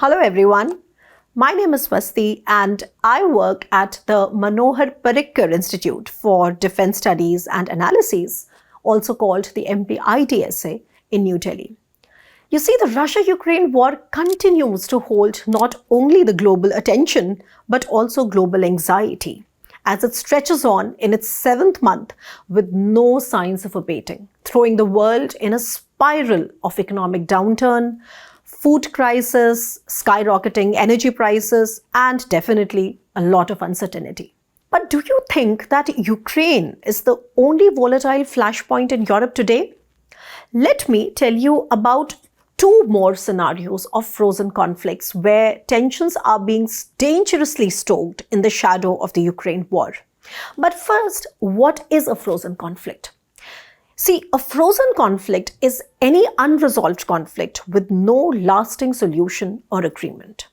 Hello everyone, my name is Swasti and I work at the Manohar Parrikar Institute for Defence Studies and Analyses, also called the MPITSA, in New Delhi. You see, the Russia-Ukraine war continues to hold not only the global attention but also global anxiety as it stretches on in its 7th month with no signs of abating, throwing the world in a spiral of economic downturn, food crisis, skyrocketing energy prices, and definitely a lot of uncertainty. But do you think that Ukraine is the only volatile flashpoint in Europe today? Let me tell you about two more scenarios of frozen conflicts where tensions are being dangerously stoked in the shadow of the Ukraine war. But first, what is a frozen conflict? See, a frozen conflict is any unresolved conflict with no lasting solution or agreement.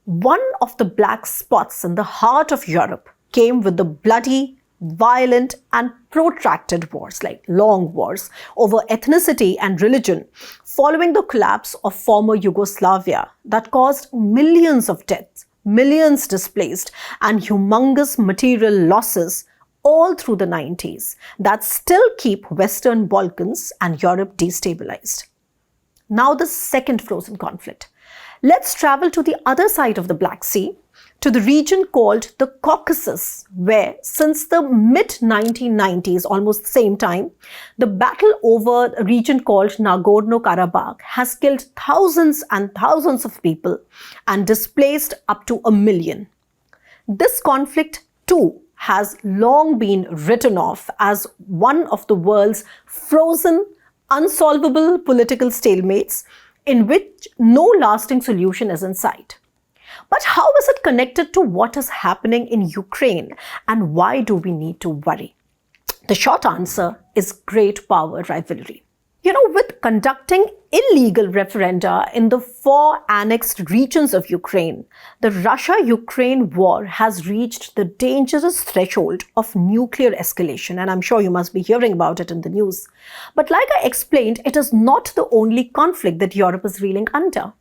One of the black spots in the heart of Europe came with the bloody, violent and protracted wars, like long wars, over ethnicity and religion following the collapse of former Yugoslavia that caused millions of deaths, millions displaced and humongous material losses all through the 90s that still keep Western Balkans and Europe destabilized. Now the second frozen conflict. Let's travel to the other side of the Black Sea, to the region called the Caucasus, where since the mid-1990s, almost the same time, the battle over a region called Nagorno-Karabakh has killed thousands and thousands of people and displaced up to 1 million. This conflict too has long been written off as one of the world's frozen, unsolvable political stalemates in which no lasting solution is in sight. But how is it connected to what is happening in Ukraine and why do we need to worry? The short answer is great power rivalry. With conducting illegal referenda in the 4 annexed regions of Ukraine, the Russia-Ukraine war has reached the dangerous threshold of nuclear escalation, and I'm sure you must be hearing about it in the news. But like I explained, it is not the only conflict that Europe is reeling under.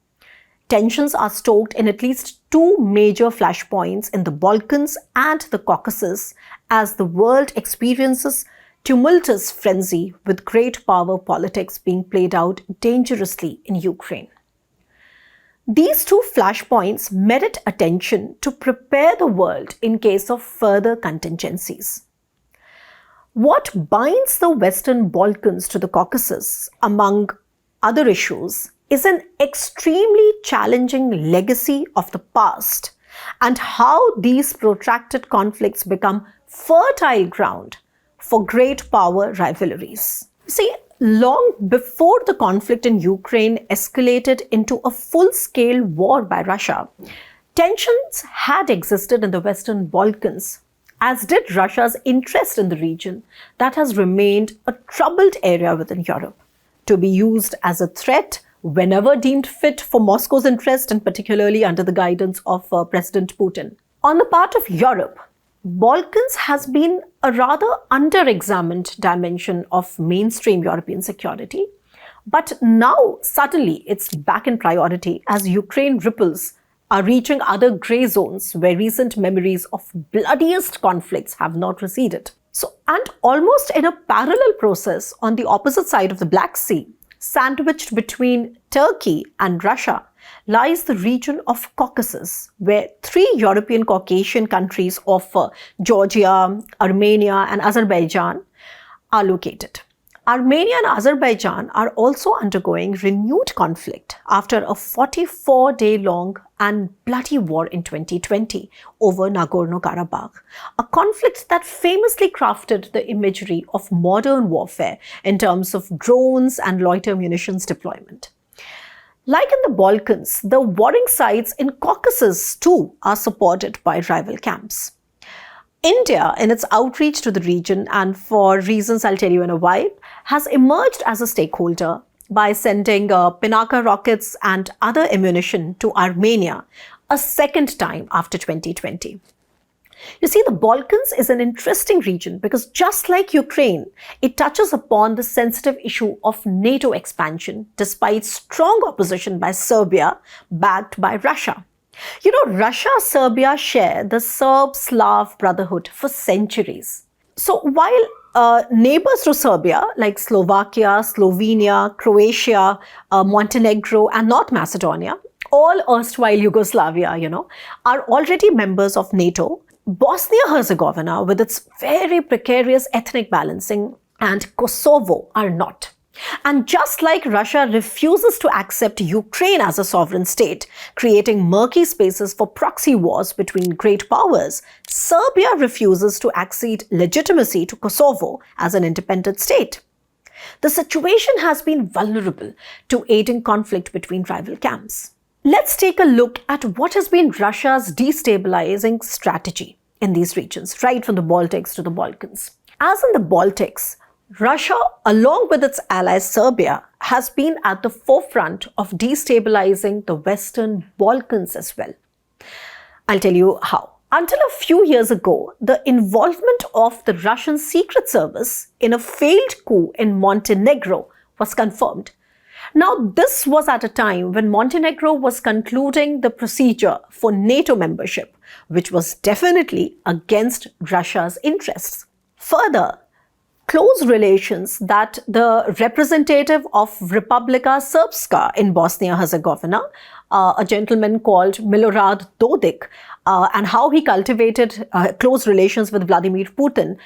Tensions are stoked in at least 2 major flashpoints in the Balkans and the Caucasus as the world experiences tumultuous frenzy with great power politics being played out dangerously in Ukraine. These 2 flashpoints merit attention to prepare the world in case of further contingencies. What binds the Western Balkans to the Caucasus, among other issues, is an extremely challenging legacy of the past and how these protracted conflicts become fertile ground for great power rivalries. See, long before the conflict in Ukraine escalated into a full-scale war by Russia, tensions had existed in the Western Balkans, as did Russia's interest in the region that has remained a troubled area within Europe, to be used as a threat whenever deemed fit for Moscow's interest and particularly under the guidance of President Putin. On the part of Europe, Balkans has been a rather under-examined dimension of mainstream European security, but now suddenly it's back in priority as Ukraine ripples are reaching other grey zones where recent memories of bloodiest conflicts have not receded. And almost in a parallel process on the opposite side of the Black Sea, sandwiched between Turkey and Russia, lies the region of Caucasus, where 3 European Caucasian countries of Georgia, Armenia and Azerbaijan are located. Armenia and Azerbaijan are also undergoing renewed conflict after a 44-day-long and bloody war in 2020 over Nagorno-Karabakh, a conflict that famously crafted the imagery of modern warfare in terms of drones and loiter munitions deployment. Like in the Balkans, the warring sides in Caucasus too are supported by rival camps. India, in its outreach to the region, and for reasons I'll tell you in a while, has emerged as a stakeholder by sending Pinaka rockets and other ammunition to Armenia a second time after 2020. You see, the Balkans is an interesting region because just like Ukraine, it touches upon the sensitive issue of NATO expansion despite strong opposition by Serbia, backed by Russia. You know, Russia-Serbia share the Serb-Slav brotherhood for centuries. So while neighbors to Serbia like Slovakia, Slovenia, Croatia, Montenegro and North Macedonia, all erstwhile Yugoslavia, are already members of NATO, Bosnia-Herzegovina, with its very precarious ethnic balancing, and Kosovo are not. And just like Russia refuses to accept Ukraine as a sovereign state, creating murky spaces for proxy wars between great powers, Serbia refuses to accede legitimacy to Kosovo as an independent state. The situation has been vulnerable to aiding conflict between rival camps. Let's take a look at what has been Russia's destabilizing strategy in these regions, right from the Baltics to the Balkans. As in the Baltics, Russia, along with its ally Serbia, has been at the forefront of destabilizing the Western Balkans as well. I'll tell you how. Until a few years ago, the involvement of the Russian Secret Service in a failed coup in Montenegro was confirmed. Now, this was at a time when Montenegro was concluding the procedure for NATO membership, which was definitely against Russia's interests. Further, close relations that the representative of Republika Srpska in Bosnia-Herzegovina, a gentleman called Milorad Dodik, and how he cultivated close relations with Vladimir Putin,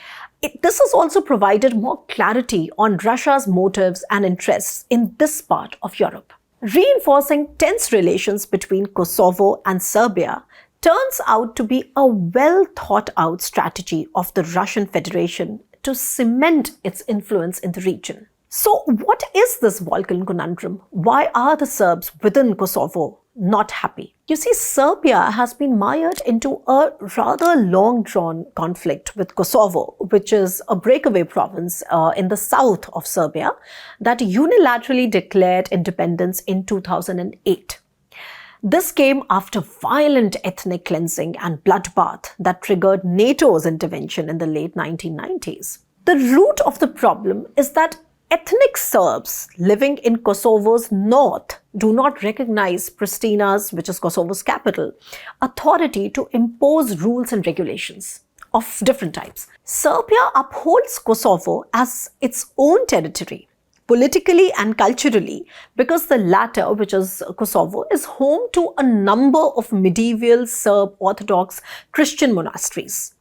this has also provided more clarity on Russia's motives and interests in this part of Europe. Reinforcing tense relations between Kosovo and Serbia turns out to be a well-thought-out strategy of the Russian Federation to cement its influence in the region. So what is this Balkan conundrum? Why are the Serbs within Kosovo not happy? You see, Serbia has been mired into a rather long-drawn conflict with Kosovo, which is a breakaway province in the south of Serbia that unilaterally declared independence in 2008. This came after violent ethnic cleansing and bloodbath that triggered NATO's intervention in the late 1990s. The root of the problem is that ethnic Serbs living in Kosovo's north do not recognize Pristina's, which is Kosovo's capital, authority to impose rules and regulations of different types. Serbia upholds Kosovo as its own territory, politically and culturally, because the latter, which is Kosovo, is home to a number of medieval Serb Orthodox Christian monasteries.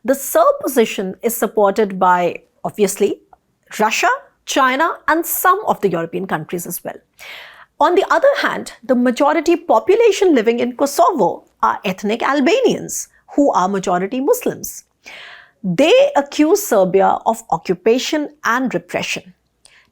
The Serb position is supported by, obviously, Russia, China, and some of the European countries as well. On the other hand, the majority population living in Kosovo are ethnic Albanians, who are majority Muslims. They accuse Serbia of occupation and repression.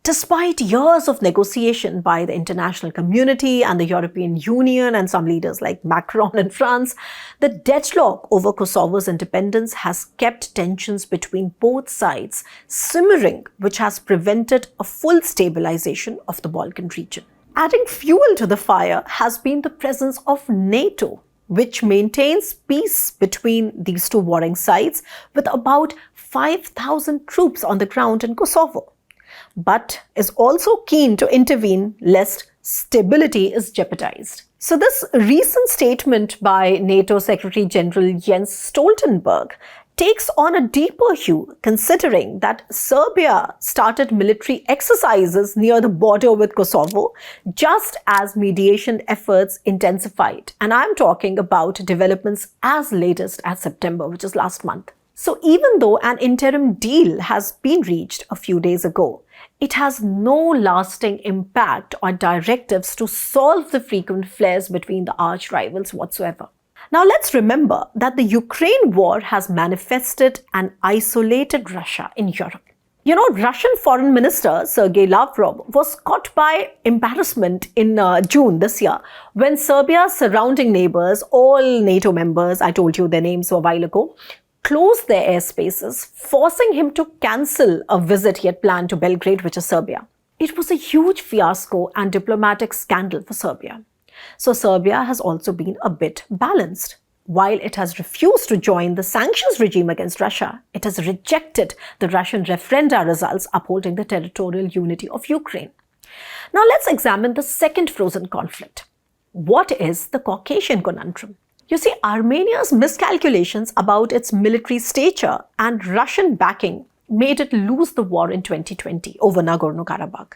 Despite years of negotiation by the international community and the European Union and some leaders like Macron in France, the deadlock over Kosovo's independence has kept tensions between both sides simmering, which has prevented a full stabilization of the Balkan region. Adding fuel to the fire has been the presence of NATO, which maintains peace between these two warring sides with about 5,000 troops on the ground in Kosovo, but is also keen to intervene lest stability is jeopardized. So this recent statement by NATO Secretary General Jens Stoltenberg takes on a deeper hue, considering that Serbia started military exercises near the border with Kosovo just as mediation efforts intensified. And I'm talking about developments as latest as September, which is last month. So even though an interim deal has been reached a few days ago, it has no lasting impact or directives to solve the frequent flares between the arch rivals whatsoever. Now let's remember that the Ukraine war has manifested and isolated Russia in Europe. You know, Russian Foreign Minister Sergei Lavrov was caught by embarrassment in June this year when Serbia's surrounding neighbors, all NATO members, I told you their names a while ago, closed their airspaces, forcing him to cancel a visit he had planned to Belgrade, which is Serbia. It was a huge fiasco and diplomatic scandal for Serbia. So Serbia has also been a bit balanced. While it has refused to join the sanctions regime against Russia, it has rejected the Russian referenda results upholding the territorial unity of Ukraine. Now let's examine the second frozen conflict. What is the Caucasian conundrum? You see, Armenia's miscalculations about its military stature and Russian backing made it lose the war in 2020 over Nagorno-Karabakh.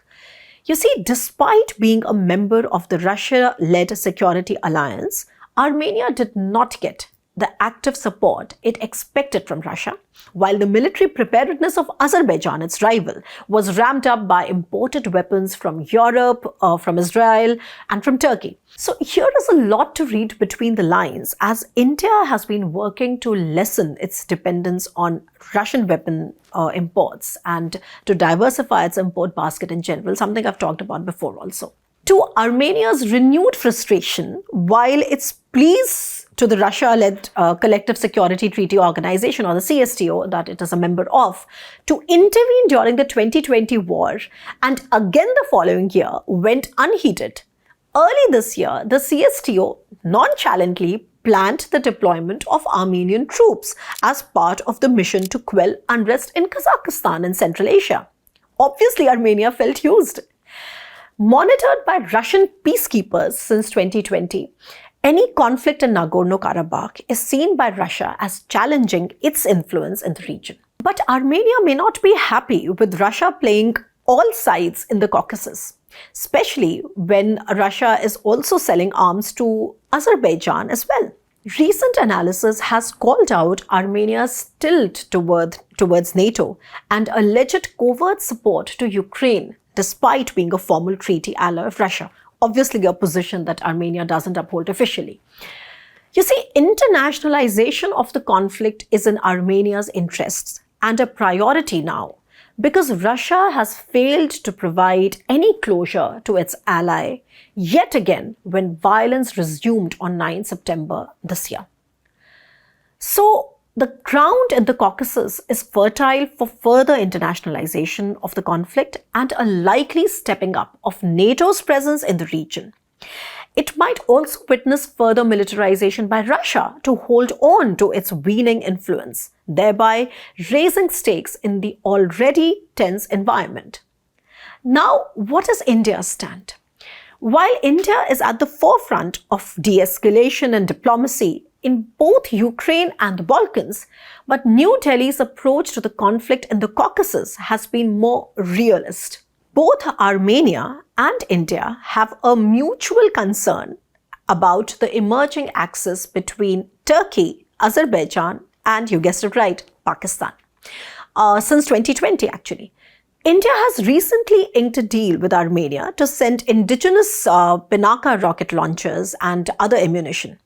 You see, despite being a member of the Russia-led security alliance, Armenia did not get the active support it expected from Russia, while the military preparedness of Azerbaijan, its rival, was ramped up by imported weapons from Europe, from Israel, and from Turkey. So here is a lot to read between the lines, as India has been working to lessen its dependence on Russian weapon imports and to diversify its import basket in general, something I've talked about before also. To Armenia's renewed frustration, while its pleas to the Russia-led Collective Security Treaty Organization, or the CSTO, that it is a member of, to intervene during the 2020 war and again the following year went unheeded. Early this year, the CSTO nonchalantly planned the deployment of Armenian troops as part of the mission to quell unrest in Kazakhstan in Central Asia. Obviously, Armenia felt used. Monitored by Russian peacekeepers since 2020, any conflict in Nagorno-Karabakh is seen by Russia as challenging its influence in the region. But Armenia may not be happy with Russia playing all sides in the Caucasus, especially when Russia is also selling arms to Azerbaijan as well. Recent analysis has called out Armenia's tilt towards NATO and alleged covert support to Ukraine, despite being a formal treaty ally of Russia. Obviously, a position that Armenia doesn't uphold officially. You see, internationalization of the conflict is in Armenia's interests and a priority now, because Russia has failed to provide any closure to its ally yet again when violence resumed on 9 September this year. So, the ground in the Caucasus is fertile for further internationalization of the conflict and a likely stepping up of NATO's presence in the region. It might also witness further militarization by Russia to hold on to its weaning influence, thereby raising stakes in the already tense environment. Now, what is India's stand? While India is at the forefront of de-escalation and diplomacy in both Ukraine and the Balkans, but New Delhi's approach to the conflict in the Caucasus has been more realist. Both Armenia and India have a mutual concern about the emerging axis between Turkey, Azerbaijan, and, you guessed it right, Pakistan. Since 2020, actually. India has recently inked a deal with Armenia to send indigenous Pinaka rocket launchers and other ammunition.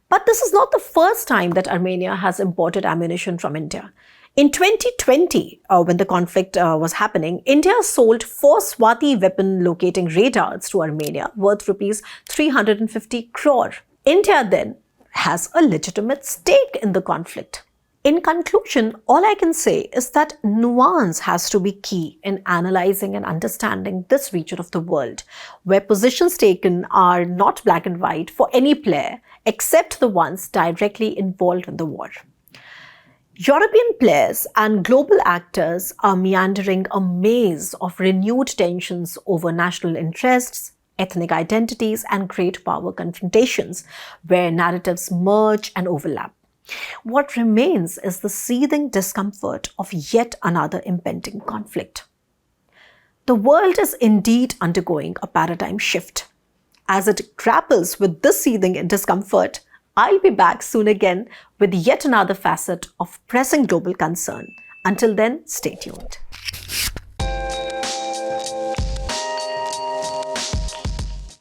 But this is not the first time that Armenia has imported ammunition from India. In 2020, when the conflict was happening, India sold 4 Swati weapon locating radars to Armenia worth rupees 350 crore. India then has a legitimate stake in the conflict. In conclusion, all I can say is that nuance has to be key in analyzing and understanding this region of the world, where positions taken are not black and white for any player except the ones directly involved in the war. European players and global actors are meandering a maze of renewed tensions over national interests, ethnic identities, and great power confrontations, where narratives merge and overlap. What remains is the seething discomfort of yet another impending conflict. The world is indeed undergoing a paradigm shift. As it grapples with this seething discomfort, I'll be back soon again with yet another facet of pressing global concern. Until then, stay tuned.